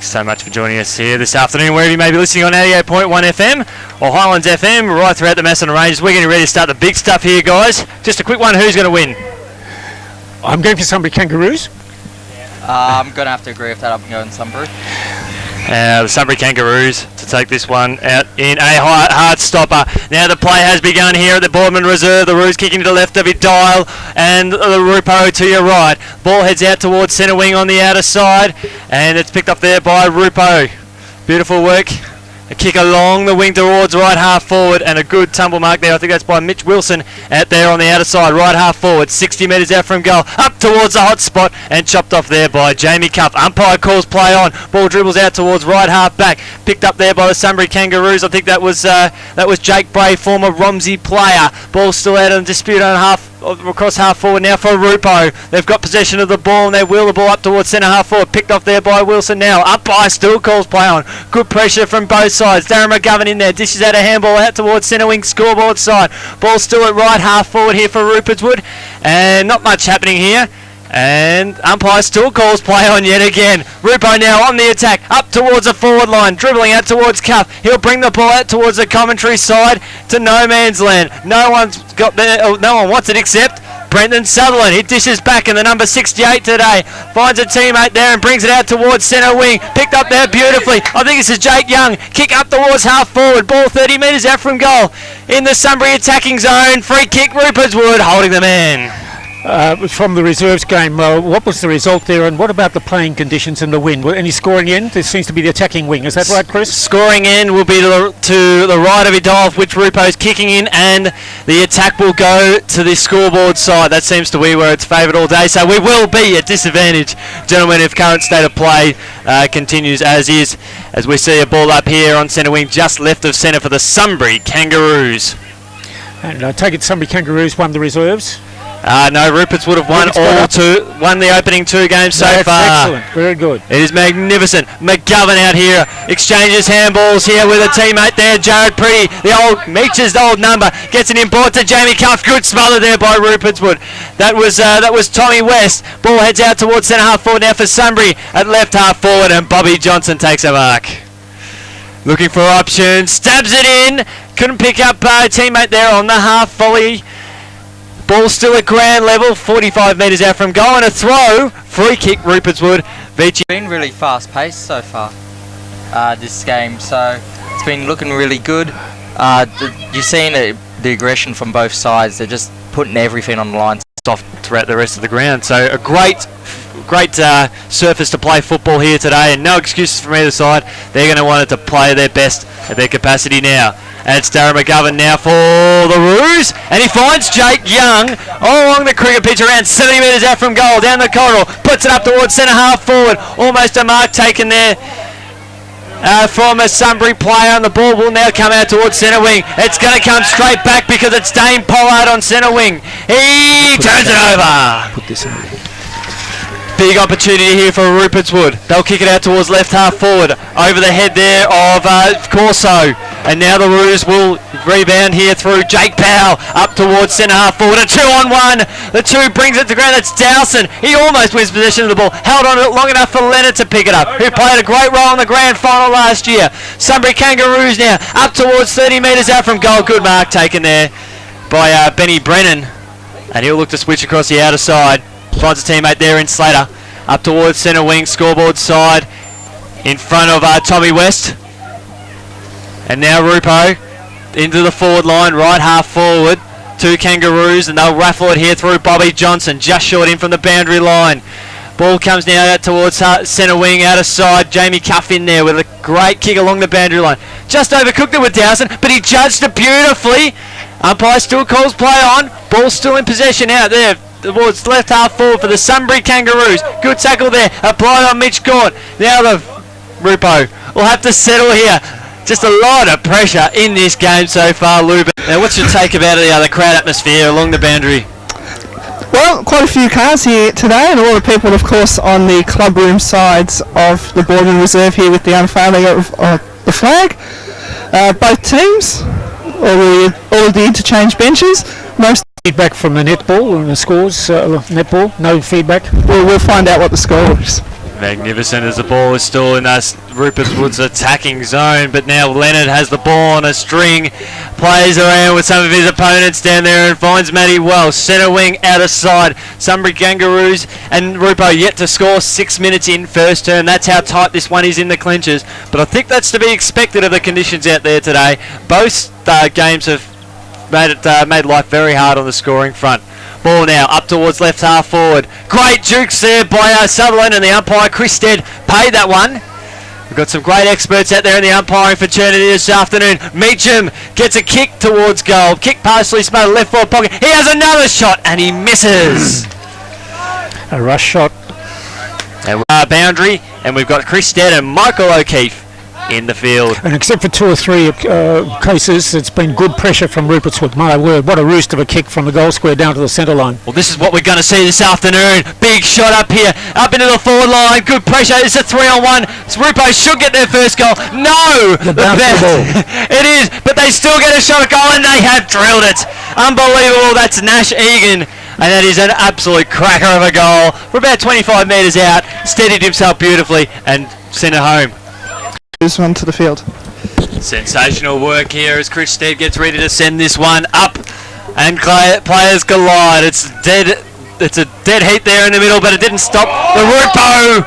Thanks so much for joining us here this afternoon, wherever you may be listening on 88.1 FM or Highlands FM, right throughout the Macedon Ranges. We're getting ready to start the big stuff here, guys. Just a quick one, who's going to win? I'm going for Sunbury Kangaroos. I'm going to have to agree with that. I'm going Sunbury. The Sunbury Kangaroos to take this one out in a hard stopper. Now the play has begun here at the Boardman Reserve. The Roos kicking to the left of it, Dial, and the Rupo to your right. Ball heads out towards centre wing on the outer side, and it's picked up there by Rupo. Beautiful work. A kick along the wing towards right half forward, and a good tumble mark there. I think that's by Mitch Wilson out there on the outer side, right half forward, 60 metres out from goal, up towards the hot spot, and chopped off there by Jamie Cuff. Umpire calls play on. Ball dribbles out towards right half back, picked up there by the Sunbury Kangaroos. I think that was Jake Bray, former Romsey player. Ball still out in dispute on across half forward now for Rupo. They've got possession of the ball and they wheel the ball up towards centre half forward, picked off there by Wilson now. Umpire still calls play on. Good pressure from both sides. Darren McGovern in there, dishes out a handball out towards centre wing scoreboard side. Ball still at right half forward here for Rupertswood, and not much happening here. And umpire still calls play on yet again. Rupo now on the attack, up towards the forward line, dribbling out towards Cuff. He'll bring the ball out towards the commentary side to no man's land. No one's got there, no one wants it except Brendan Sutherland. He dishes back in the number 68 today. Finds a teammate there and brings it out towards centre wing. Picked up there beautifully. I think this is Jake Young. Kick up towards half forward. Ball 30 metres out from goal. In the Sunbury attacking zone. Free kick, Rupertswood holding the man. From the reserves game, what was the result there, and what about the playing conditions and the wind? Any scoring end? This seems to be the attacking wing. Is that right, Chris? Scoring end will be to the right of it, off which Rupo's kicking in, and the attack will go to the scoreboard side. That seems to be where it's favoured all day, so we will be at disadvantage, gentlemen, if current state of play continues as is, as we see a ball up here on centre wing, just left of centre for the Sunbury Kangaroos. And I take it Sunbury Kangaroos won the reserves? No, Ruperts would have won the opening two games so far. Excellent, very good. It is magnificent. McGovern out here exchanges handballs here with a teammate there, Jared Pretty, the old Meech's old number, gets an import to Jamie Cuff. Good smother there by Rupertswood. That was Tommy West. Ball heads out towards centre half forward now for Sunbury at left half forward, and Bobby Johnson takes a mark. Looking for options, stabs it in. Couldn't pick up a teammate there on the half volley. Ball still at ground level, 45 metres out from goal, and a throw. Free kick, Rupertswood. It's been really fast paced so far, this game, so it's been looking really good. You've seen the aggression from both sides. They're just putting everything on the line off throughout the rest of the ground. So a great surface to play football here today, and no excuses from either side. They're going to want it to play their best at their capacity now. And it's Darren McGovern now for the Roos, and he finds Jake Young all along the cricket pitch, around 70 metres out from goal, down the corridor, puts it up towards centre half forward. Almost a mark taken there from a Sunbury player, and the ball will now come out towards centre wing. It's going to come straight back because it's Dane Pollard on centre wing. He turns it over. Put this in there. Big opportunity here for Rupertswood. They'll kick it out towards left half forward, over the head there of Corso. And now the Roos will rebound here through Jake Powell, up towards centre half forward. A 2-on-1. The two brings it to ground. That's Dowson. He almost wins possession of the ball. Held on it long enough for Leonard to pick it up, who played a great role in the grand final last year. Sunbury Kangaroos now up towards 30 metres out from goal. Good mark taken there by Benny Brennan. And he'll look to switch across the outer side. Finds a teammate there in Slater. Up towards centre wing, scoreboard side, in front of Tommy West. And now Rupo into the forward line, right half forward. Two Kangaroos, and they'll raffle it here through Bobby Johnson, just short in from the boundary line. Ball comes now out towards centre wing, outer side. Jamie Cuff in there with a great kick along the boundary line. Just overcooked it with Dowson, but he judged it beautifully. Umpire still calls play on. Ball still in possession out there towards left half forward for the Sunbury Kangaroos. Good tackle there, applied on Mitch Gaunt. Now the Rupo will have to settle here. Just a lot of pressure in this game so far, Luba. Now what's your take about the crowd atmosphere along the boundary? Well, quite a few cars here today, and a lot of people, of course, on the clubroom sides of the Boardman Reserve here with the unfurling of the flag. Both teams, all of the interchange benches. Most feedback from the netball and the scores, netball, no feedback. We'll find out what the score is. Magnificent as the ball is still in Rupertswood's attacking zone, but now Leonard has the ball on a string, plays around with some of his opponents down there and finds Matty Wells, centre wing out of side. Sunbury Kangaroos and Rupo yet to score 6 minutes in first term. That's how tight this one is in the clinches, but I think that's to be expected of the conditions out there today. Both games have made life very hard on the scoring front. Ball now up towards left half forward. Great jukes there by Sutherland, and the umpire Chris Stead paid that one. We've got some great experts out there in the umpiring fraternity this afternoon. Meacham gets a kick towards goal. Kick partially smothered left forward pocket. He has another shot and he misses. A rush shot. And boundary, and we've got Chris Stead and Michael O'Keefe in the field. And except for 2 or 3 cases, it's been good pressure from Rupertswood. My word, what a roost of a kick from the goal square down to the centre line. Well, this is what we're going to see this afternoon. Big shot up here, up into the forward line. Good pressure. It's a 3-on-1. Rupo should get their first goal. No! The ball. It is, but they still get a shot at goal, and they have drilled it. Unbelievable. That's Nash Egan. And that is an absolute cracker of a goal. We're about 25 metres out. Steadied himself beautifully and sent it home. This one to the field. Sensational work here as Chris Stead gets ready to send this one up, and players collide. It's a dead heat there in the middle, but it didn't stop the Rupo.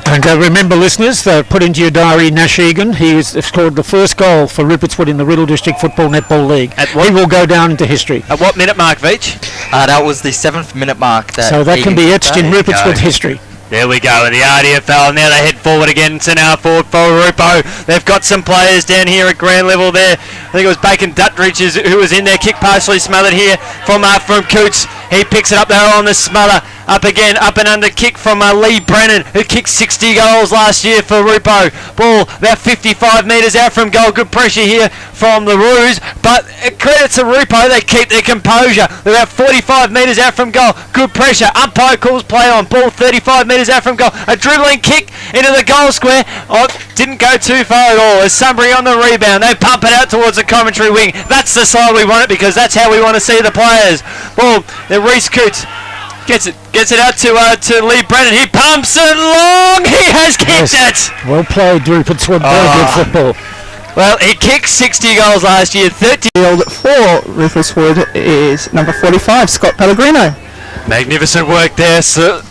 And remember, listeners, put into your diary Nash Egan. He has scored the first goal for Rupertswood in the Riddle District Football Netball League. He will go down into history. At what minute mark, Veach? That was the 7th minute mark. So that can be etched in Rupertswood history. There we go, in the RDFL. Now they head forward again. Centre half forward for Rupo. They've got some players down here at ground level there. I think it was Bacon Duttridge who was in there. Kick partially smothered here from Coots. He picks it up there on the smother. Up again, up and under kick from Lee Brennan, who kicked 60 goals last year for Rupo. Ball about 55 metres out from goal. Good pressure here from the Roos, but credit to Rupo, they keep their composure. They're about 45 metres out from goal. Good pressure. Umpire calls play on. Ball 35 metres out from goal. A dribbling kick into the goal square. Oh, didn't go too far at all. As Sunbury on the rebound, they pump it out towards the commentary wing. That's the side we want it, because that's how we want to see the players. Ball, the Reese Coots gets it out to Lee Brennan. He pumps it long. He has kicked it. Well played, Rupertswood. Very good football. Well, he kicked 60 goals last year. 30. Field for Rupertswood is number 45, Scott Pellegrino. Magnificent work there,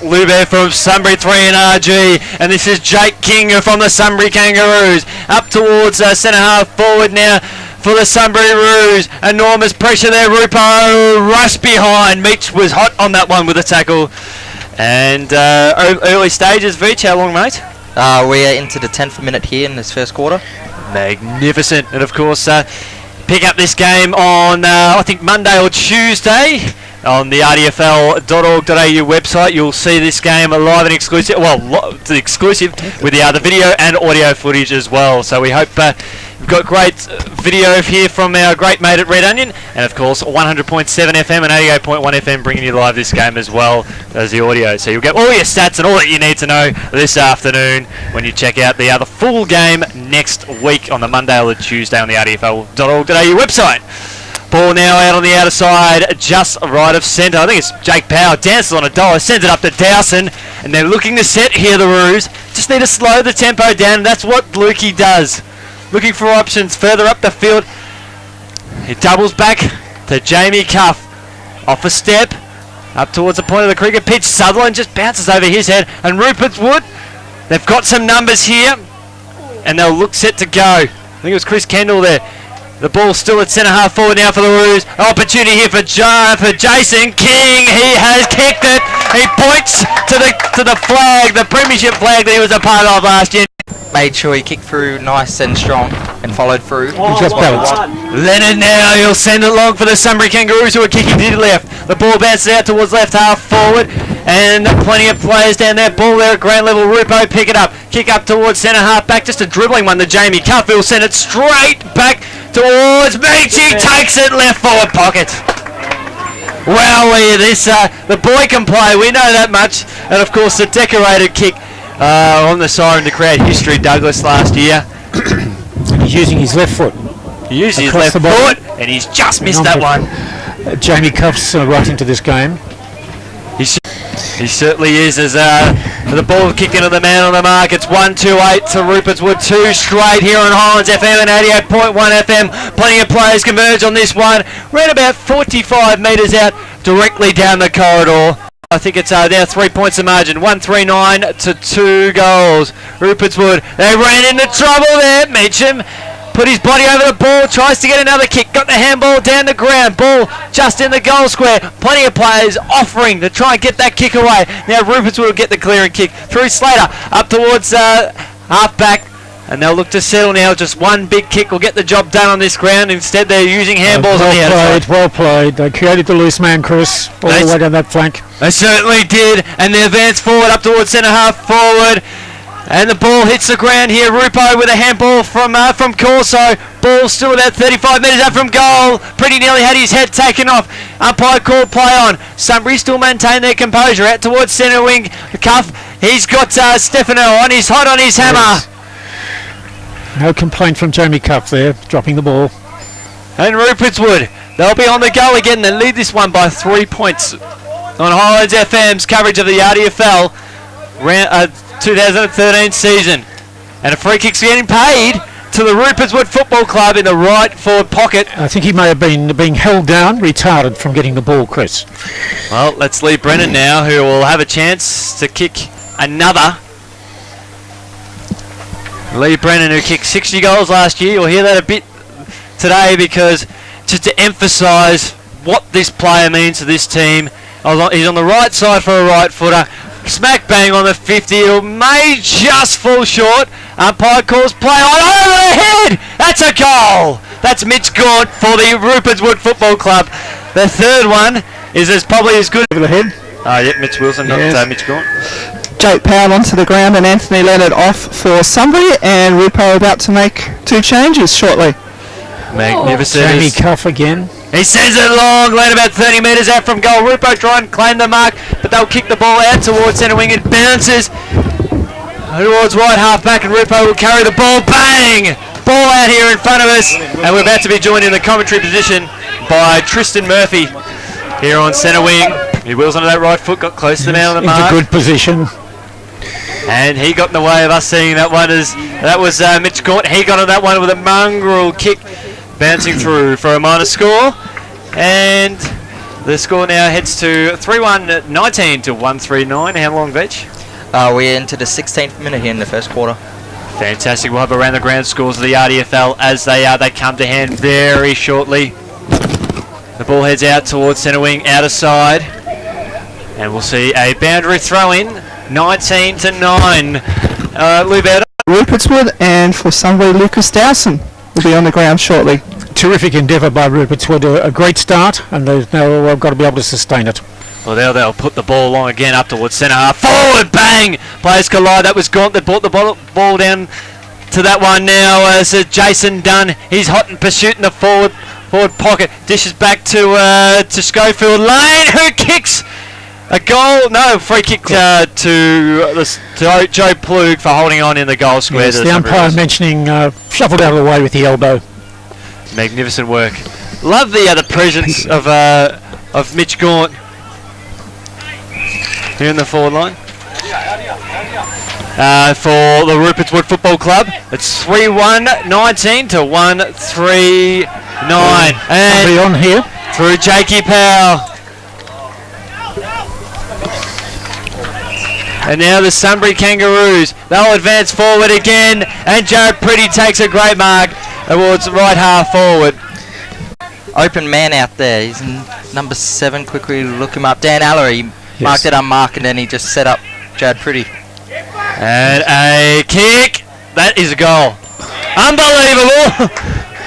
Lube from Sunbury 3 and RG, and this is Jake King from the Sunbury Kangaroos. Up towards centre half forward now for the Sunbury Roos. Enormous pressure there. Rupo rush behind. Meach was hot on that one with a tackle. And early stages, Veach, how long, mate? We are into the 10th minute here in this first quarter. Magnificent. And of course, pick up this game on, I think, Monday or Tuesday. On the rdfl.org.au website, you'll see this game live and exclusive. Well, exclusive with the video and audio footage as well. So we hope we've got great video here from our great mate at Red Onion, and of course 100.7 FM and 88.1 FM bringing you live this game as well as the audio. So you'll get all your stats and all that you need to know this afternoon when you check out the full game next week on the Monday or the Tuesday on the rdfl.org.au website. Ball now out on the outer side, just right of centre. I think it's Jake Power, dances on a dollar, sends it up to Dowson, and they're looking to set here, the Roos. Just need to slow the tempo down, and that's what Lukey does. Looking for options further up the field. He doubles back to Jamie Cuff. Off a step, up towards the point of the cricket pitch. Sutherland just bounces over his head, and Rupertswood, they've got some numbers here, and they'll look set to go. I think it was Chris Kendall there. The ball still at centre half forward now for the Roos. Opportunity here for Jason King. He has kicked it. He points to the flag, the premiership flag that he was a part of last year. Made sure he kicked through nice and strong and followed through. Just balanced. Leonard now, he'll send it long for the Sunbury Kangaroos, who are kicking to the left. The ball bounces out towards left half forward, and plenty of players down there. Ball there at ground level. Rupo pick it up. Kick up towards centre half back. Just a dribbling one to Jamie Cuff. He'll send it straight back towards Meach. He takes it left forward pocket. Wowee, the boy can play. We know that much. And of course the decorated kick on the siren to create history. Douglas last year. He's using his left foot. He used his left foot, and he's just missed that one. Jamie Cuff's right into this game. He certainly is, as the ball kicked into the man on the mark. It's 1-2-8 to Rupertswood, 2 straight here on Highlands FM and 88.1 FM. Plenty of players converge on this one. Ran about 45 metres out directly down the corridor. I think it's now 3 points the margin, 139 to 2 goals. Rupertswood, they ran into trouble there. Meacham put his body over the ball, tries to get another kick, got the handball down the ground, ball just in the goal square. Plenty of players offering to try and get that kick away. Now Rupertswood will get the clearing kick through Slater, up towards half back. And they'll look to settle now. Just one big kick will get the job done on this ground. Instead, they're using handballs on the outside. Well played. They created the loose man, Chris, all the way down that flank. They certainly did. And they advance forward up towards centre half forward. And the ball hits the ground here. Rupo with a handball from Corso. Ball still about 35 metres out from goal. Pretty nearly had his head taken off. Umpire called play on. Sunbury still maintain their composure. Out towards centre wing. Cuff. He's got Stefano on. He's hot on his hammer. Yes. No complaint from Jamie Cuff there, dropping the ball. And Rupertswood, they'll be on the go again. They lead this one by 3 points on Highlands FM's coverage of the RDFL 2013 season. And a free kick's getting paid to the Rupertswood Football Club in the right forward pocket. I think he may have been being held down, retarded from getting the ball, Chris. Well, let's leave Brennan now, who will have a chance to kick another. Lee Brennan, who kicked 60 goals last year. You'll hear that a bit today, because just to emphasise what this player means to this team. He's on the right side for a right footer. Smack bang on the 50. It may just fall short. Umpire calls play on over the head. That's a goal. That's Mitch Gaunt for the Rupertswood Football Club. The third one is probably as good. Over the head. Yep, Mitch Wilson, not Mitch Gaunt. Jake Powell onto the ground and Anthony Leonard off for Sunbury, and Rupo about to make 2 changes shortly. Magnificent. Jamie Cuff again. He sends it long, land about 30 metres out from goal. Rupo try and claim the mark, but they'll kick the ball out towards centre wing. It bounces towards right half back, and Rupo will carry the ball. Bang! Ball out here in front of us, and we're about to be joined in the commentary position by Tristan Murphy here on centre wing. He wheels onto that right foot, got close to the man on the mark. Into good position. And he got in the way of us seeing that one, as that was Mitch Gaunt. He got on that one with a mongrel kick, bouncing through for a minor score. And the score now heads to 3-1-19 to 139. How long, Vetch? We're into the 16th minute here in the first quarter. Fantastic. We'll have around the ground scores of the RDFL as they come to hand very shortly. The ball heads out towards centre wing, outer side. And we'll see a boundary throw in. 19-9. Luberto. Rupertswood, and for Sunbury, Lucas Dowson will be on the ground shortly. Terrific endeavour by Rupertswood. A great start, and they've now got to be able to sustain it. Well, they'll put the ball long again up towards centre half. Forward, bang! Players collide. That was Gaunt that brought the ball down to that one now. As Jason Dunn, he's hot in pursuit in the forward pocket. Dishes back to Schofield Lane, who kicks a goal. No, free kick to Joe Plug for holding on in the goal square. Yes, the umpire mentioning shuffled out of the way with the elbow. Magnificent work. Love the presence of Mitch Gaunt here in the forward line. For the Rupertswood Football Club, it's 3-1-19 to 1-3-9. And on here through Jakey Powell. And now the Sunbury Kangaroos, they'll advance forward again, and Jared Pretty takes a great mark towards right half forward. Open man out there. He's number 7. Quickly look him up. Dan Allery marked it unmarked, and then he just set up Jared Pretty. And a kick. That is a goal. Unbelievable.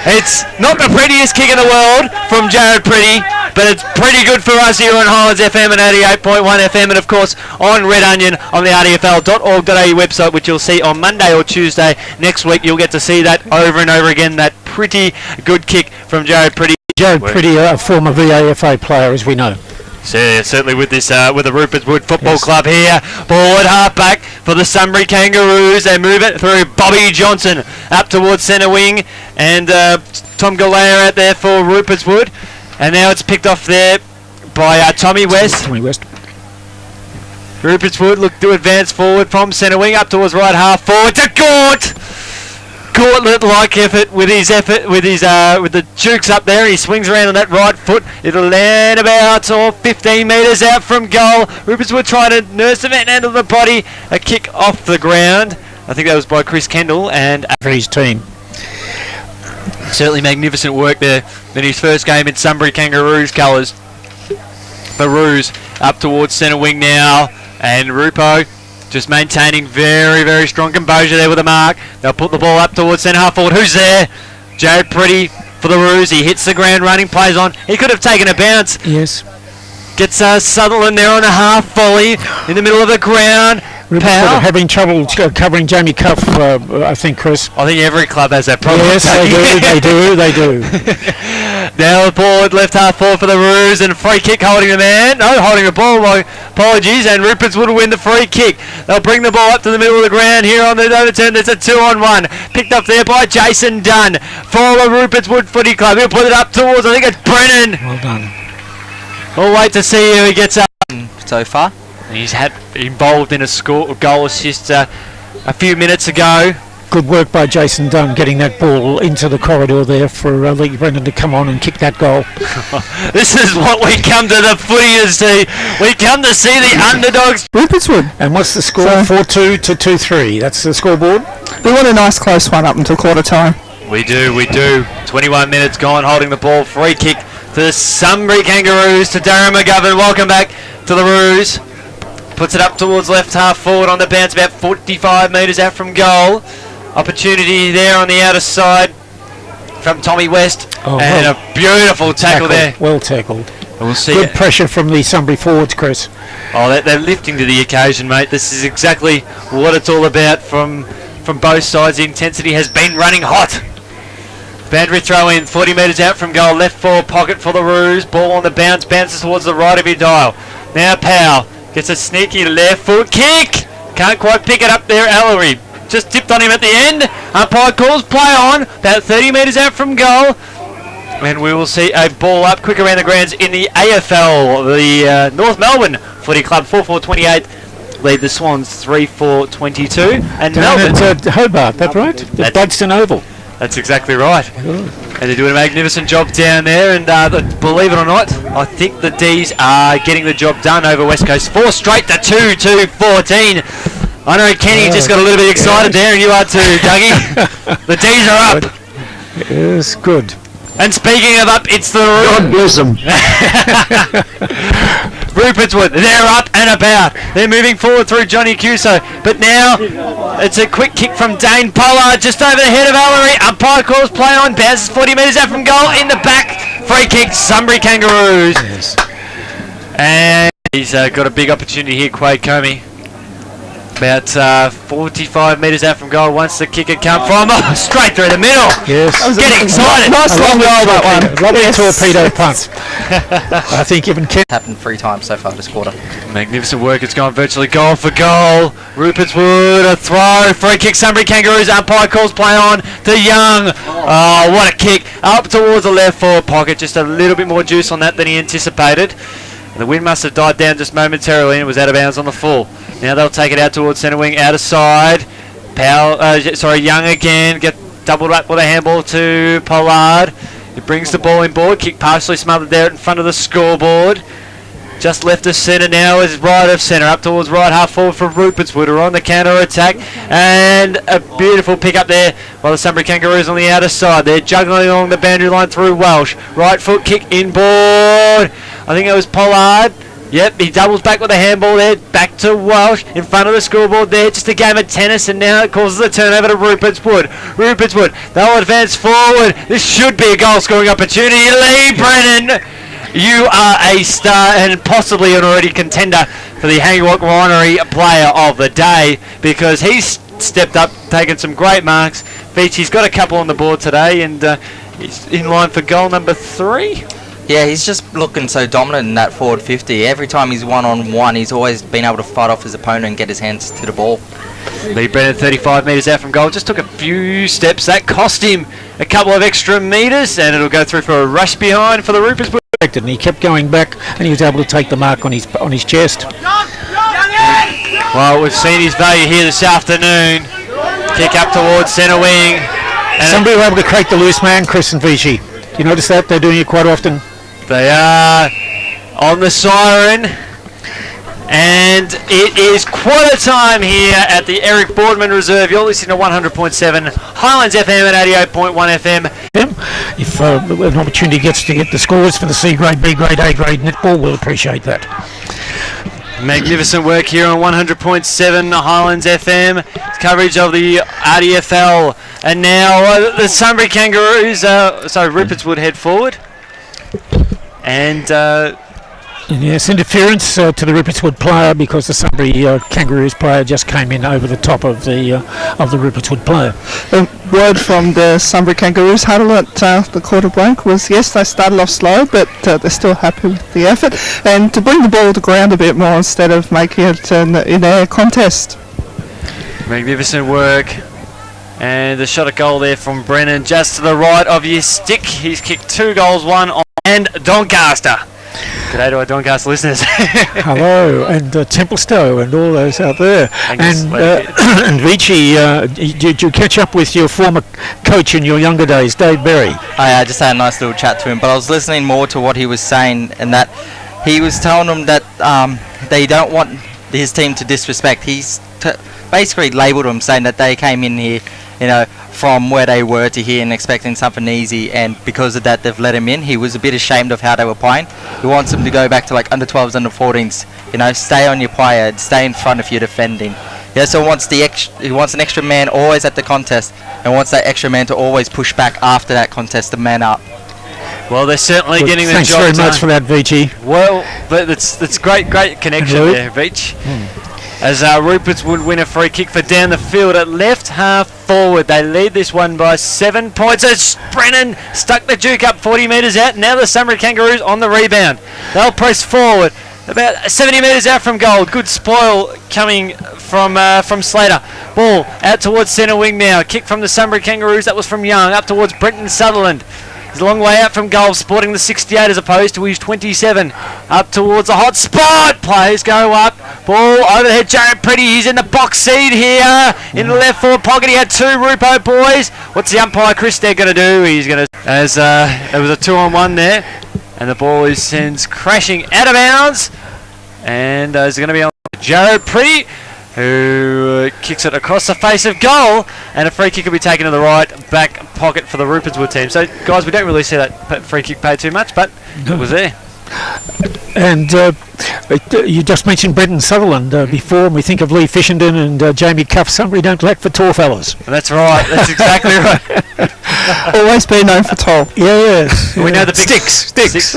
It's not the prettiest kick in the world from Jared Pretty, but it's pretty good for us here on Highlands FM and 88.1 FM, and of course on Red Onion on the rdfl.org.au website, which you'll see on Monday or Tuesday next week. You'll get to see that over and over again, that pretty good kick from Jared Pretty. Jared Pretty, a former VAFA player, as we know. So, certainly with this, with the Rupertswood Football Club here. Ball at half back for the Sunbury Kangaroos. They move it through Bobby Johnson up towards centre wing, and Tom Galea out there for Rupertswood. And now it's picked off there by Tommy West. Tommy West. Rupertswood look to advance forward from centre wing up towards right half forward to Gaunt. Gauntlet-like effort with the jukes up there. He swings around on that right foot. It'll land about 15 metres out from goal. Rupertswood trying to nurse the man under the body. A kick off the ground. I think that was by Chris Kendall and for his team. Certainly magnificent work there in his first game in Sunbury Kangaroos colours. The Roos up towards centre wing now, and Rupo just maintaining very, very strong composure there with a mark. They'll put the ball up towards centre half forward. Who's there? Jared Pretty for the Roos. He hits the ground running, plays on. He could have taken a bounce. Yes. Gets Sutherland there on a half volley in the middle of the ground. Powell having trouble covering Jamie Cuff, I think, Chris. I think every club has that problem. Yes, they do. Now the ball at left half forward for the Roos, and free kick holding the man. No, holding the ball, my apologies, and Rupertswood will win the free kick. They'll bring the ball up to the middle of the ground here on the overturn. There's a 2-on-1. Picked up there by Jason Dunn for the Rupertswood Footy Club. He'll put it up towards, I think it's Brennan. Well done. We'll wait to see who he gets up. So far. He's had involved in a goal assist a few minutes ago. Good work by Jason Dunn getting that ball into the corridor there for Lee Brennan to come on and kick that goal. This is what we come to the footy to see. We come to see the underdogs. Rupertswood. And what's the score? 4-2 to 2-3. That's the scoreboard. We want a nice close one up until quarter time. We do. 21 minutes gone, holding the ball. Free kick to the Sunbury Kangaroos, to Darren McGovern. Welcome back to the Roos. Puts it up towards left half forward on the bounce, about 45 metres out from goal. Opportunity there on the outer side from Tommy West. And a beautiful tackle there. Well tackled. We'll see. Good pressure from the Sunbury forwards, Chris. Oh, they're lifting to the occasion, mate. This is exactly what it's all about from both sides. The intensity has been running hot. Boundary throw in, 40 metres out from goal. Left forward pocket for the Roos. Ball on the bounce, bounces towards the right of your dial. Now Powell gets a sneaky left foot kick. Can't quite pick it up there, Ellery. Just tipped on him at the end. Umpire calls play on, about 30 metres out from goal. And we will see a ball up quick around the grounds in the AFL. The North Melbourne Footy Club 4-4-28 lead the Swans 3-4-22. And Melbourne at Hobart, that's right? The Gladstone Oval. That's exactly right. And they're doing a magnificent job down there, and believe it or not, I think the D's are getting the job done over West Coast. 4 straight to 2-14. I know Kenny just got a little bit excited there, and you are too, Dougie. The D's are up. Yes, good. And speaking of up, it's the God bless them. Rupertswood, they're up and about. They're moving forward through Johnny Cuso. But now it's a quick kick from Dane Pollard just over the head of Ellery. Umpire calls play on, bounces 40 metres out from goal in the back. Free kick, Sunbury Kangaroos. Yes. And he's got a big opportunity here, Quade Comey. About 45 metres out from goal once the kick had come from. Oh, straight through the middle. Yes. Getting excited. Nice long goal, that one. Lovely torpedo punt. I think even Ken... Happened 3 times so far this quarter. Magnificent work. It's gone virtually goal for goal. Rupertswood, a throw. Free kick, Sunbury Kangaroos. Umpire calls play on to Young. Oh, what a kick. Up towards the left forward pocket. Just a little bit more juice on that than he anticipated. The wind must have died down just momentarily, and it was out of bounds on the full. Now they'll take it out towards centre wing, outer side. Young again, get doubled up with a handball to Pollard. He brings the ball in board, kick partially smothered there in front of the scoreboard. Just left of centre now is right of centre, up towards right half forward for Rupertswood, who are on the counter attack. And a beautiful pick up there by the Sunbury Kangaroos on the outer side. They're juggling along the boundary line through Welsh. Right foot kick inboard. I think it was Pollard. Yep, he doubles back with a handball there. Back to Welsh in front of the scoreboard there. Just a game of tennis, and now it causes a turnover to Rupertswood. Rupertswood, they'll advance forward. This should be a goal scoring opportunity. Lee Brennan, you are a star and possibly an already contender for the Hanging Winery Player of the Day, because he's stepped up, taken some great marks. He's got a couple on the board today, and he's in line for goal number 3. Yeah, he's just looking so dominant in that forward 50. Every time he's one-on-one, he's always been able to fight off his opponent and get his hands to the ball. Lee Brennan, 35 metres out from goal, just took a few steps. That cost him a couple of extra metres, and it'll go through for a rush behind for the Rupertswood. And he kept going back, and he was able to take the mark on his chest. Well, we've seen his value here this afternoon. Kick up towards centre wing. And Somebody were able to crack the loose man, Chris and Vichy. Do you notice that? They're doing it quite often. They are on the siren. And it is quarter time here at the Eric Boardman Reserve. You're listening to 100.7 Highlands FM and 88.1 FM. If an opportunity gets to get the scores for the C grade, B grade, A grade netball, we'll appreciate that. Magnificent work here on 100.7 Highlands FM. Coverage of the RDFL. And now the Sunbury Kangaroos, Rupertswood head forward. And yes, interference to the Rupertswood player because the Sunbury Kangaroos player just came in over the top of the Rupertswood player. The word from the Sunbury Kangaroos huddle at the quarter blank was, yes, they started off slow, but they're still happy with the effort. And to bring the ball to ground a bit more instead of making it in a contest. Magnificent work. And the shot at goal there from Brennan just to the right of your stick. He's kicked 2 goals, 1 on and Doncaster. G'day to our Doncaster listeners. Hello, and Templestowe and all those out there. And Vichy, did you catch up with your former coach in your younger days, Dave Berry? I just had a nice little chat to him, but I was listening more to what he was saying, and that he was telling them that they don't want his team to disrespect. He's basically labelled them, saying that they came in here, from where they were to here and expecting something easy, and because of that they've let him in. He was a bit ashamed of how they were playing. He wants them to go back to like under 12s, under 14s, stay on your player, stay in front if you're defending. So he wants an extra man always at the contest, and wants that extra man to always push back after that contest to man up. Well, they're certainly getting the job done. Thanks very much for that, Vichy. Well, but it's great connection there, Vich. As Rupertswood win a free kick for down the field at left half forward. They lead this one by 7 points as Brennan stuck the Duke up 40 metres out. Now the Sunbury Kangaroos on the rebound. They'll press forward about 70 metres out from goal. Good spoil coming from Slater. Ball out towards centre wing now. Kick from the Sunbury Kangaroos. That was from Young up towards Brenton Sutherland. He's a long way out from goal, sporting the 68 as opposed to his 27. Up towards the hot spot. Players go up. Ball overhead. Jared Pretty. He's in the box seat here in the left forward pocket. He had 2 Rupo boys. What's the umpire Chris there going to do? He's going to, as there was a 2-on-1 there, and the ball sends crashing out of bounds, and it's going to be on Jared Pretty, who kicks it across the face of goal, and a free kick will be taken to the right back pocket for the Rupertswood team. So, guys, we don't really see that free kick paid too much, but it was there. And you just mentioned Brenton Sutherland before, and we think of Lee Fishenden and Jamie Cuff. Sunbury don't lack for tall fellas. That's right. That's exactly right. Always been known for tall. Yes. We know the big sticks.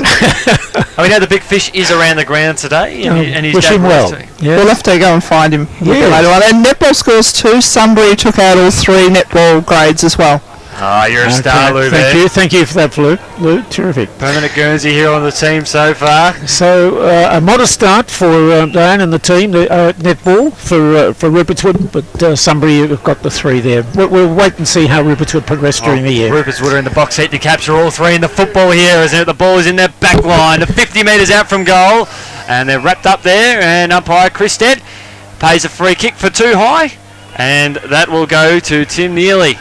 We know the big fish is around the ground today, and he's wish him well. Yes. We'll have to go and find him a bit later on. And netball scores too. Sunbury took out all 3 netball grades as well. Oh, you're a star, Lou. Thank you for that, Lou. Terrific. Permanent Guernsey here on the team so far. So a modest start for Diane and the team, the netball for Rupertswood, but Sunbury have got the 3 there. We'll wait and see how Rupertswood progress during the year. Rupertswood are in the box seat to capture all 3 in the football here, as the ball is in their back line, 50 metres out from goal, and they're wrapped up there, and umpire Chris Stead pays a free kick for too high, and that will go to Tim Neely.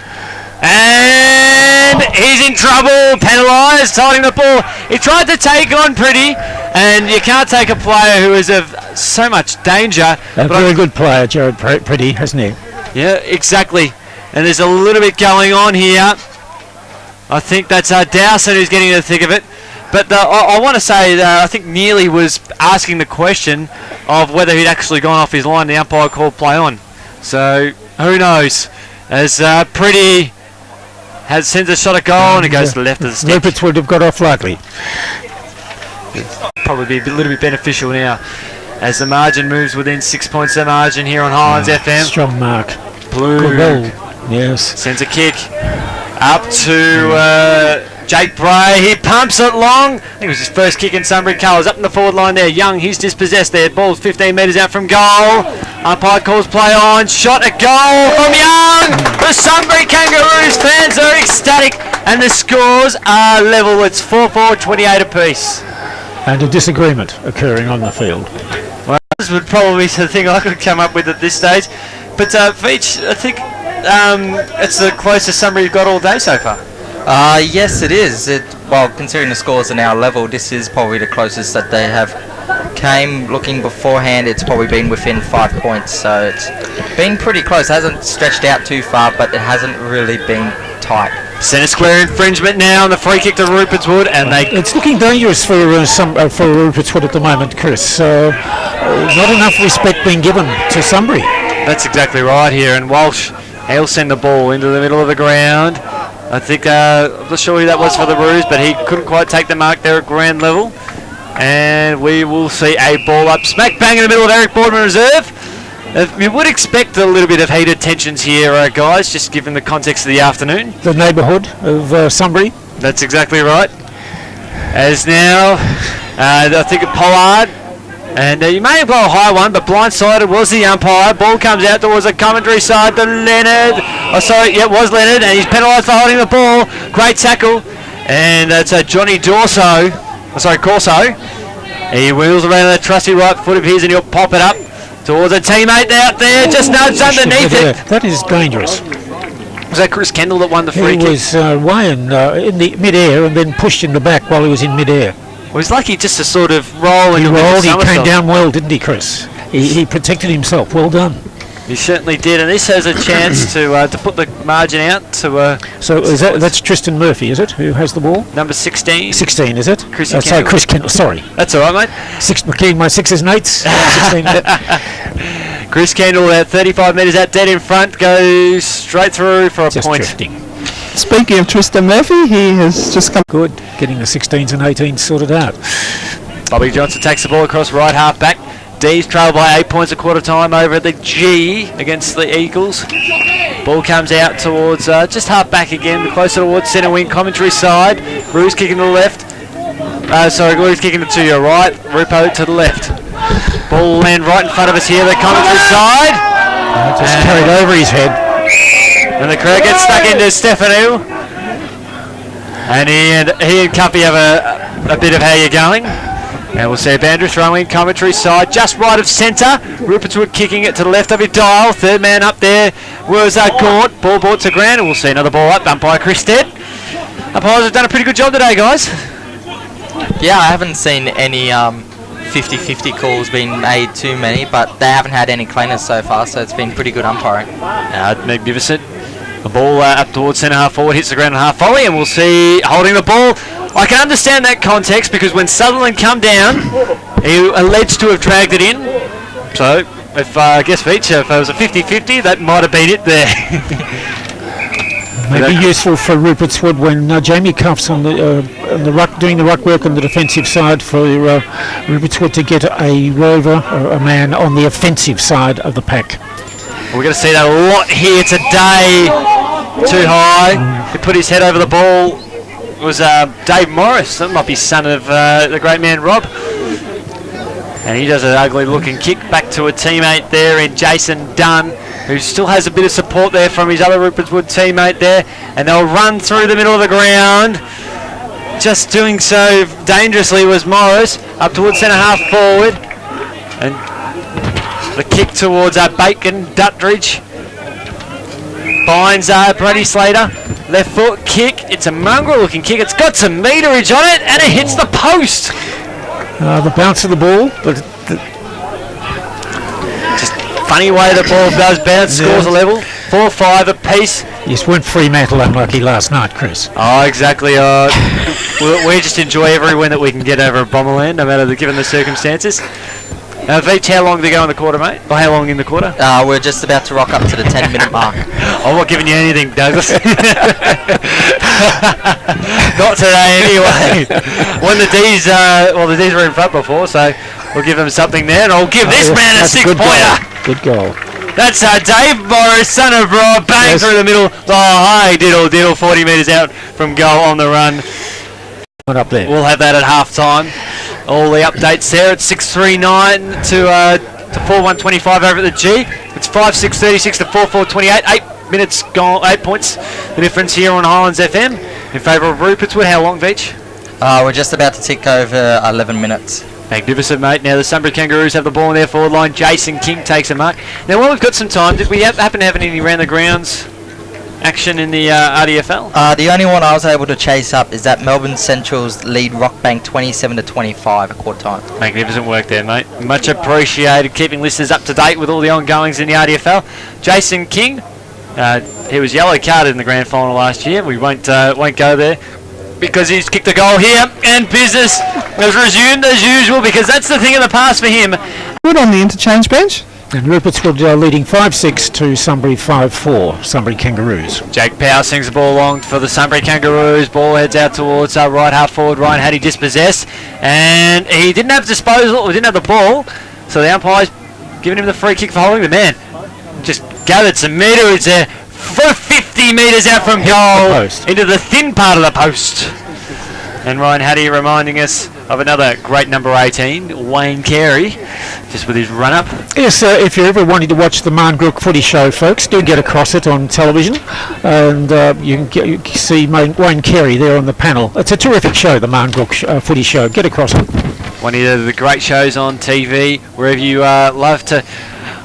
And he's in trouble, penalised, holding the ball. He tried to take on Pretty, and you can't take a player who is of so much danger. A very good player, Jared Pretty, hasn't he? Yeah, exactly. And there's a little bit going on here. I think that's Dowson who's getting in the thick of it. But I want to say that I think Neely was asking the question of whether he'd actually gone off his line. The umpire called play on. So, who knows? As Pretty sends a shot at goal, and it goes to the left of the stick. Rupertswood have got off lightly. Probably be a little bit beneficial now, as the margin moves within 6 points of margin here on Highlands FM. Strong mark. Blue. Good ball. Yes. Sends a kick up to Jake Bray. He pumps it long. I think it was his first kick in Sunbury colours. Up in the forward line there. Young, he's dispossessed there. Ball's 15 metres out from goal. Umpire calls play on. Shot at goal from Young. The Sunbury Kangaroos fans are ecstatic, and the scores are level. It's 4-4, 28 apiece. And a disagreement occurring on the field. Well, would probably be the thing I could come up with at this stage. But Veach, I think it's the closest Sunbury you've got all day so far. Yes, it is. Well, considering the scores are now level, this is probably the closest that they have came. Looking beforehand, it's probably been within 5 points, so it's been pretty close. It hasn't stretched out too far, but it hasn't really been tight. Centre square infringement now on the free kick to Rupertswood, and it's looking dangerous for Rupertswood at the moment, Chris. Not enough respect being given to Sunbury. That's exactly right here, and Walsh, he'll send the ball into the middle of the ground. I think, I'm not sure who that was for the Roos, but he couldn't quite take the mark there at ground level. And we will see a ball up smack bang in the middle of Eric Boardman Reserve. You would expect a little bit of heated tensions here, guys, just given the context of the afternoon. The neighbourhood of Sunbury. That's exactly right. As now, I think Pollard, and you may have got a high one, but blindsided was the umpire. Ball comes out towards the commentary side to Leonard. Oh, sorry, yeah, it was Leonard, and he's penalised for holding the ball. Great tackle, and that's Johnny Corso. He wheels around that trusty right foot of his, and he'll pop it up towards a teammate out there, just nudged underneath it. That is dangerous. Was that Chris Kendall that won the free kick? He was weighing in the mid-air and then pushed in the back while he was in mid-air. Well, he's lucky just to sort of roll. He rolled, he came down well, didn't he, Chris? He protected himself. Well done. He certainly did, and this has a chance to put the margin out to. So that's Tristan Murphy, is it? Who has the ball? Number 16. 16, is it? Sorry, Chris Kendall. Sorry. That's all right, mate. My 6s and 8s. 16. Chris Kendall at 35 metres out, dead in front, goes straight through for a just point. Drifting. Speaking of Tristan Murphy, he has just come good, getting the 16s and 18s sorted out. Bobby Johnson takes the ball across right half back. D's trail by 8 points a quarter time over at the G against the Eagles. Ball comes out towards just half back again, closer towards centre wing commentary side. Roos kicking to the left. Roos kicking to your right. Rupo to the left. Ball will land right in front of us here, the commentary side. Just carried over his head. And the crowd gets stuck into Stefanu. And he and Cuffy have a bit of how you're going. And we'll see a boundary throwing commentary side just right of centre. Rupertswood kicking it to the left of his dial. Third man up there was Gaunt. Ball brought to ground, and we'll see another ball up, umpire Chris Stead. Umpires have done a pretty good job today, guys. Yeah, I haven't seen any 50-50 calls being made too many, but they haven't had any cleaners so far, so it's been pretty good umpiring. Magnificent. The ball up towards centre half forward, hits the ground in half volley, and we'll see holding the ball. I can understand that context because when Sutherland come down, he alleged to have dragged it in. So, if I guess Veach, if it was a 50-50, that might have been it there. Maybe useful for Rupertswood when Jamie Cuff's on the ruck, doing the ruck work on the defensive side for Rupertswood to get a rover or a man on the offensive side of the pack. We're going to see that a lot here today. Too high. He put his head over the ball. It was Dave Morris. That might be son of the great man Rob. And he does an ugly looking kick back to a teammate there in Jason Dunn, who still has a bit of support there from his other Rupertswood teammate there. And they'll run through the middle of the ground. Just doing so dangerously was Morris up towards centre half forward. And the kick towards Bacon, Duttridge. Binds Brady Slater. Left foot kick. It's a mongrel looking kick. It's got some meterage on it and it hits the post. The bounce of the ball. But just funny way the ball does bounce. Scores a level. 4-5 apiece. Yes, weren't Fremantle unlucky last night, Chris? Oh, exactly. We just enjoy every win that we can get over at Bomberland, no matter given the circumstances. Veach, how long to go in the quarter, mate? Or how long in the quarter? We're just about to rock up to the 10-minute mark. I'm not giving you anything, Douglas. Not today, anyway. When the D's, the D's were in front before, so we'll give them something there, and I'll give this man a 6-pointer. Good goal. That's Dave Morris, son of Rob, bang through the middle. Oh, hi, diddle, 40 metres out from goal on the run. Up there. We'll have that at half time. All the updates there at 6:39 to 4:125 over at the G. It's 5:6:36 to 4:428. 8 minutes gone. 8 points. The difference here on Highlands FM in favour of Rupertswood. How long, Veach? We're just about to tick over 11 minutes. Magnificent, mate. Now the Sunbury Kangaroos have the ball in their forward line. Jason King takes a mark. Now, while we've got some time, did we happen to have any round the grounds action in the RDFL? The only one I was able to chase up is that Melbourne Central's lead Rockbank 27-25 at quarter time. Magnificent work there, mate. Much appreciated, keeping listeners up to date with all the ongoings in the RDFL. Jason King, he was yellow carded in the grand final last year. We won't go there because he's kicked a goal here, and business has resumed as usual because that's the thing of the past for him. Good on the interchange bench. And Rupertswood leading 5-6 to Sunbury 5-4, Sunbury Kangaroos. Jake Power swings the ball along for the Sunbury Kangaroos. Ball heads out towards right half forward. Ryan Hattie dispossessed, and he didn't have disposal, or didn't have the ball, so the umpire's giving him the free kick for holding the man. Just gathered some metres there, 50 metres out from goal into the thin part of the post. And Ryan Hattie reminding us of another great number 18, Wayne Carey, just with his run-up. Yes, if you're ever wanting to watch the Marngrook footy show, folks, do get across it on television, and you can see Wayne Carey there on the panel. It's a terrific show, the Marngrook footy show. Get across it. One of the great shows on TV, wherever you love to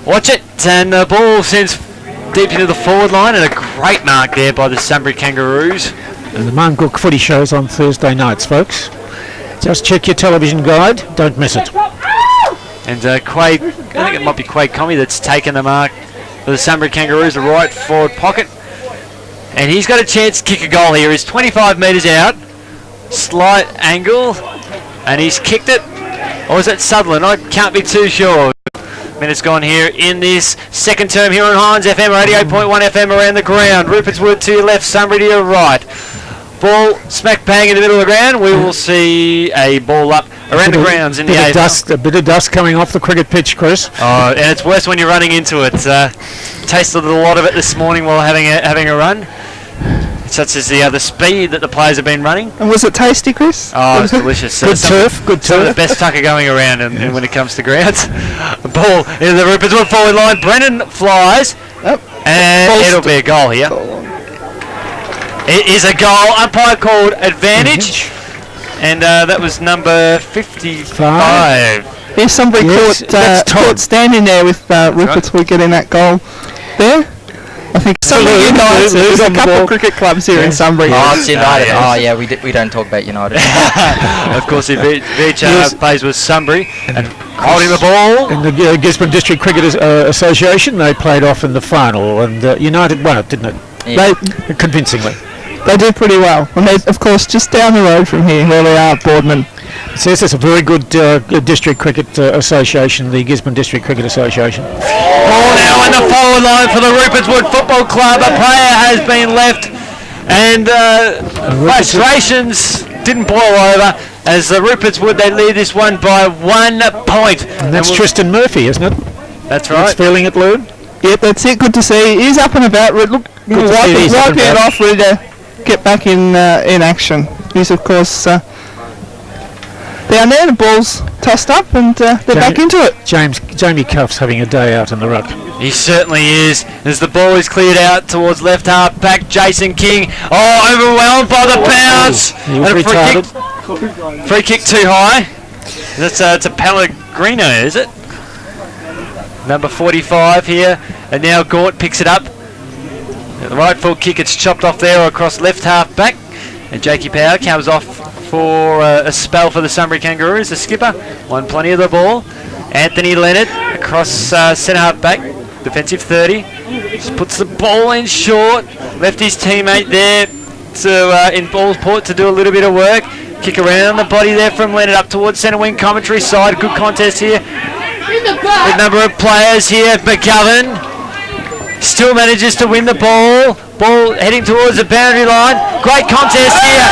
watch it. And the ball sends deep into the forward line, and a great mark there by the Sunbury Kangaroos. And the Marngrook footy show's on Thursday nights, folks. Just check your television guide, don't miss it. And Quaid, I think it might be Quaid Comey that's taken the mark for the Sunbury Kangaroos, the right forward pocket. And he's got a chance to kick a goal here. He's 25 metres out, slight angle, and he's kicked it. Or is it Sutherland? I can't be too sure. Minutes gone here in this second term here on Hines FM, 88.1 FM around the ground. Rupertswood to your left, Sunbury to your right. Ball smack bang in the middle of the ground. We will see a ball up around the grounds in the AFL. A bit of dust coming off the cricket pitch, Chris. Oh, and it's worse when you're running into it. Tasted a lot of it this morning while having a run. Such as the speed that the players have been running. And was it tasty, Chris? Oh, it's delicious. Good turf. Some of the best tucker going around and when it comes to grounds. Ball in the Rupertswood forward line. Brennan flies. Yep. And it'll be a goal here. It is a goal. Umpire called advantage. And that was number 55. Yes, somebody caught standing there with Rupertswood getting that goal there. I think Sunbury United. There's a couple of cricket clubs here in Sunbury. Oh, it's United. Oh, yeah, we don't talk about United. Of course, Veach plays with Sunbury and holding the ball. In the Gisborne District Cricket Association, they played off in the final, and United won it, didn't it? Yeah. Convincingly. They did pretty well. And they, of course, just down the road from here, where they are at Boardman. So it's a very good district cricket association, the Gisborne District Cricket Association. Ball now in the forward line for the Rupertswood Football Club. A player has been left, and frustrations didn't boil over as the Rupertswood, they lead this one by 1 point. And that's Tristan Murphy, isn't it? That's right. That's feeling it, Lou. Yep, that's it. Good to see. He's up and about. Look, wiping it off, ready to get back in action. He's, of course, down there. The ball's tossed up, and they're back into it. Jamie Cuff's having a day out in the ruck. He certainly is. As the ball is cleared out towards left half back, Jason King. Oh, overwhelmed by the bounce. He was retarded. Free kick too high. That's it's a Pellegrino, is it? Number 45 here, and now Gort picks it up. The right foot kick, it's chopped off there across left half back, and Jakey Power comes off for a spell for the Sunbury Kangaroos. The skipper won plenty of the ball. Anthony Leonard across centre half back, defensive 30. Just puts the ball in short. Left his teammate there to in ball's port to do a little bit of work. Kick around the body there from Leonard up towards centre wing commentary side. Good contest here. Good number of players here. McGovern still manages to win the ball. Ball heading towards the boundary line. Great contest here.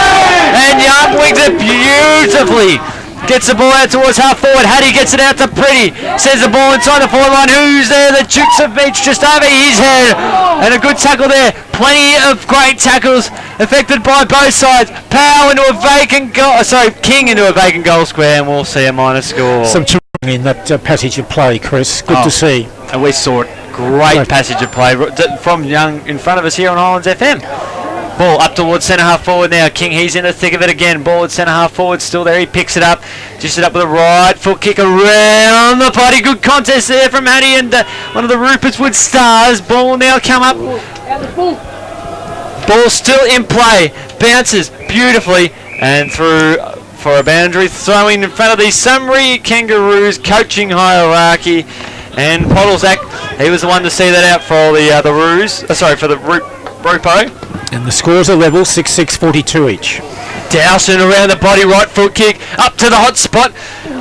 And Young wings it beautifully. Gets the ball out towards half forward. Hattie gets it out to Pretty. Sends the ball inside the forward line. Who's there? The Dukes of Beach just over his head. And a good tackle there. Plenty of great tackles affected by both sides. Power into a vacant goal. King into a vacant goal square, and we'll see a minor score. Some in that passage of play, Chris. Good to see. And we saw it. Great passage of play from Young in front of us here on Highlands FM. Ball up towards centre half forward now. King, he's in the thick of it again. Ball at centre half forward, still there. He picks it up. Just it up with a right foot kick around the party. Good contest there from Matty and one of the Rupertswood stars. Ball now come up. Ball still in play. Bounces beautifully and through for a boundary. Throwing in front of the Sunbury Kangaroos coaching hierarchy. And Podolzak, he was the one to see that out for the Roos. For the Rupo. And the scores are level, 6-6-42 each. Dowson around the body, right foot kick, up to the hot spot.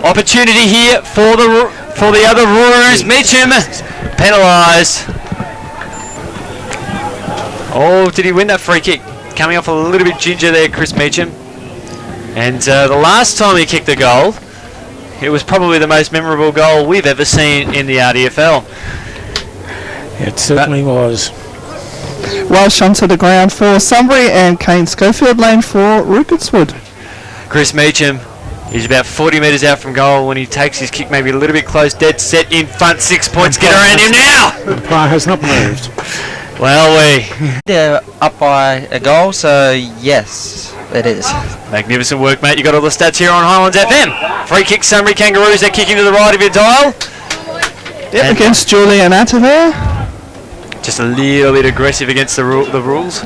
Opportunity here for the other Roos. Meacham penalised. Oh, did he win that free kick? Coming off a little bit ginger there, Chris Meacham. And the last time he kicked a goal, it was probably the most memorable goal we've ever seen in the RDFL. It certainly was. Well shone to the ground for Sunbury and Kane Schofield lane for Rupertswood. Chris Meacham, he's about 40 metres out from goal when he takes his kick maybe a little bit close, dead set in front, 6 points, get around him now! The player has not moved. Well, They're up by a goal, so yes, it is. magnificent work, mate. You got all the stats here on Highlands FM. Free kick, Sunbury Kangaroos, they're kicking to the right of your dial. Yep, against Julian Atta there. Just a little bit aggressive against the rules.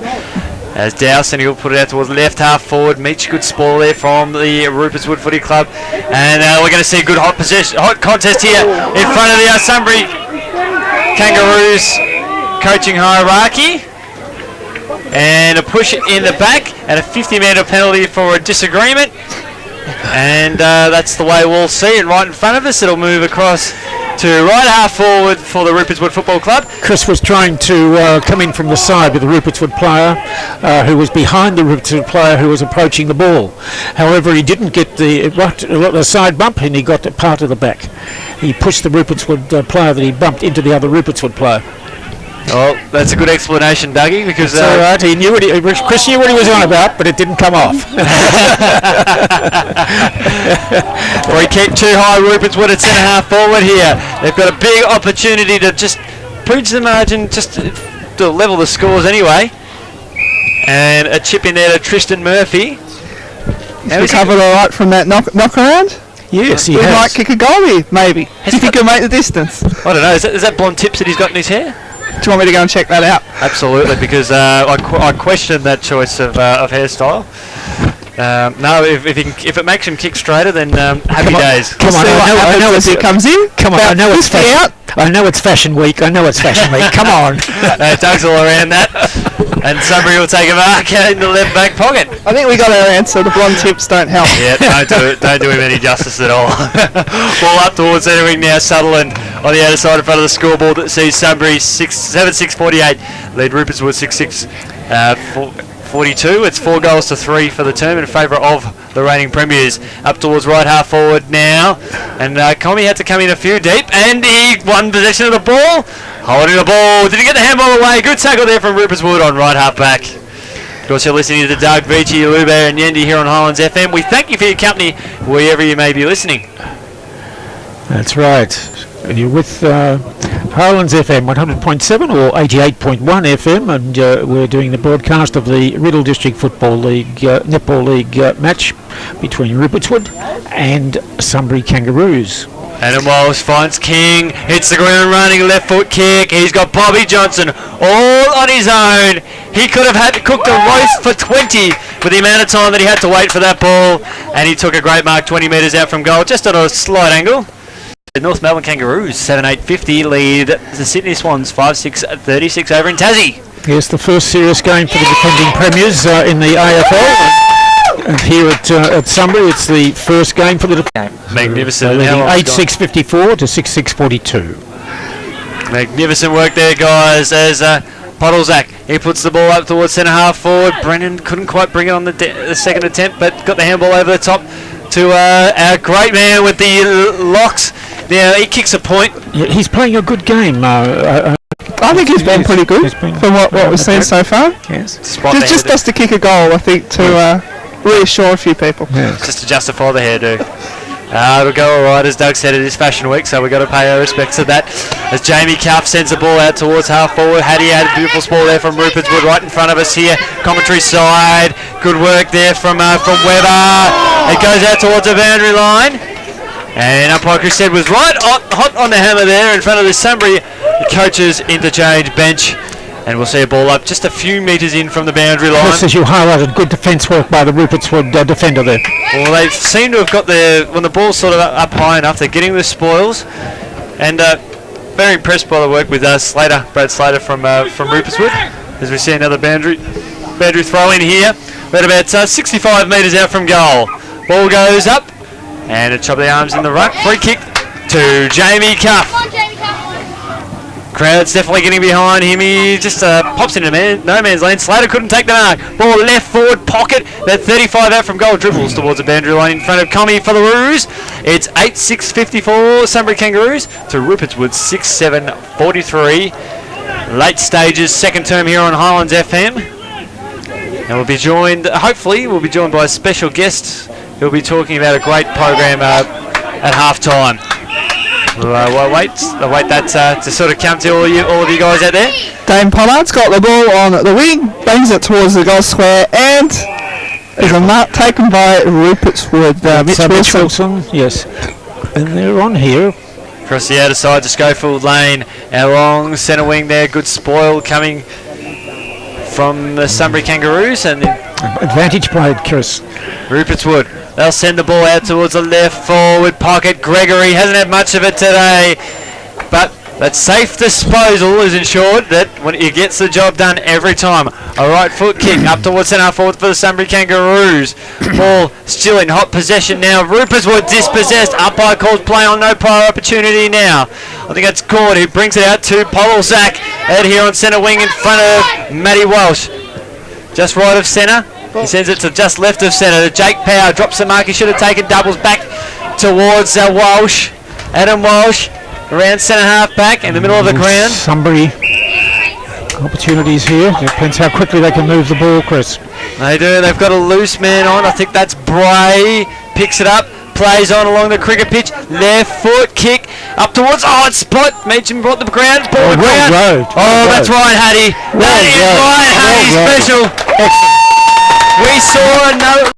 As Dowson, he'll put it out towards left half forward. Meets good spoil there from the Rupertswood Footy Club. And we're going to see a good hot contest here in front of the Sunbury Kangaroos coaching hierarchy. And a push in the back and a 50-metre penalty for a disagreement. And that's the way we'll see it right in front of us. It'll move across to right half forward for the Rupertswood Football Club. Chris was trying to come in from the side with the Rupertswood player who was behind the Rupertswood player who was approaching the ball. However, he didn't get the side bump and he got part of the back. He pushed the Rupertswood player that he bumped into the other Rupertswood player. Oh, that's a good explanation, Dougie, because That's all right. Chris knew what he was on about, but it didn't come off. we keep too high. Rupertswood at centre half forward here. They've got a big opportunity to just bridge the margin, just to level the scores anyway. And a chip in there to Tristan Murphy. He's recovered all right from that knock around. Yes, he We has. might kick a goal here, maybe. Do you think he'll make the distance? I don't know. Is that blonde tips that he's got in his hair? Do you want me to go and check that out? Absolutely, because I question that choice of hairstyle. No, if it makes him kick straighter, then happy days. Come on, See what I know happens as he comes in. Come on, I know it's 50 fashion. out. I know it's fashion week. Come on. Doug's all around that. And Sunbury will take a mark in the left back pocket. I think we got our answer. The blonde tips don't help. Yeah, don't do him any justice at all. Ball up towards centre wing now. Sutherland on the outer side in front of the scoreboard that sees Sunbury 7-6-48. Lead Rupertswood 6-6-42. It's 4-3 for the term in favour of the reigning premiers. Up towards right half forward now. And Comey had to come in a few deep. And he won possession of the ball. Holding the ball. Did he get the handball away? Good tackle there from Rupertswood on right half back. Of course, you're listening to Doug, Beachy, Lube and Yendi here on Highlands FM. We thank you for your company wherever you may be listening. That's right. And you're with Highlands FM 100.7 or 88.1 FM, and we're doing the broadcast of the Riddle District Football League Netball League match between Rupertswood and Sunbury Kangaroos. Adam Walsh finds King, hits the ground running, left foot kick. He's got Bobby Johnson all on his own. He could have had cooked a roast for 20 with the amount of time that he had to wait for that ball, and he took a great mark 20 metres out from goal, just on a slight angle. The North Melbourne Kangaroos 7-8-50 lead the Sydney Swans 5-6-36 over in Tassie. Yes, the first serious game for the defending premiers in the AFL. And here at Sunbury, it's the first game for the Game. Magnificent. leading How long has it 8-6-54 to 6-6-42. gone? Magnificent work there, guys, as Podolzak, he puts the ball up towards centre half forward. Brennan couldn't quite bring it on the second attempt, but got the handball over the top to our great man with the locks. Now he kicks a point. Yeah, he's playing a good game. I think he's been pretty good from what we've seen so far. Yes. Spot Just the has to kick a goal, I think, to reassure a few people. Yes. just to justify the hairdo. It'll go alright, as Doug said, it is Fashion Week, so we've got to pay our respects to that. As Jamie Cuff sends the ball out towards half forward. Hattie had a beautiful ball there from Rupertswood right in front of us here. Commentary side. Good work there from Weber. It goes out towards the boundary line. And umpire Chris said was right hot on the hammer there in front of the Sunbury coaches interchange bench. And we'll see a ball up just a few metres in from the boundary line. Just as you highlighted, good defence work by the Rupertswood defender there. Well, they seem to have got when the ball's sort of up high enough, they're getting the spoils. And very impressed by the work with Brad Slater from Rupertswood. As we see another boundary throw in here. We're about 65 metres out from goal. Ball goes up. And a chop of the arms in the ruck. Free kick to Jamie Cuff. Crowd's definitely getting behind him. He just pops into no man's land. Slater couldn't take the mark. Ball left forward pocket. That 35 out from goal. Dribbles towards the boundary line in front of Comey for the Roos. It's 8-6-54 Sunbury Kangaroos to Rupertswood 6-7-43. Late stages, second term here on Highlands FM. And we'll be joined, hopefully, by a special guest who'll be talking about a great program at half time. I'll wait that to sort of come to all of you guys out there. Dane Pollard's got the ball on the wing, bangs it towards the goal square, and there's a mark taken by Rupertswood. Mitch Wilson, yes. And they're on here. Across the outer side to Schofield Lane, our long centre wing there, good spoil coming from the Sunbury Kangaroos, and advantage played, Chris. Rupertswood. They'll send the ball out towards the left forward pocket. Gregory hasn't had much of it today, but that safe disposal is ensured that when he gets the job done every time. A right foot kick up towards centre forward for the Sunbury Kangaroos. Ball still in hot possession now. Rupertswood dispossessed. Umpire calls play on, no prior opportunity now. I think that's Cord who brings it out to Polzak out here on centre wing in front of Matty Walsh. Just right of centre. He sends it to just left of centre. Jake Power drops the mark. He should have taken doubles back towards Walsh. Adam Walsh around centre half back in the middle of the ground. Sunbury opportunities here. It depends how quickly they can move the ball, Chris. They do. They've got a loose man on. I think that's Bray. Picks it up. Plays on along the cricket pitch. Left foot kick up towards. Oh, it's spot. Meacham brought the ground. Ball the ground. That's Ryan Hattie. That is Ryan Hattie special. We saw another.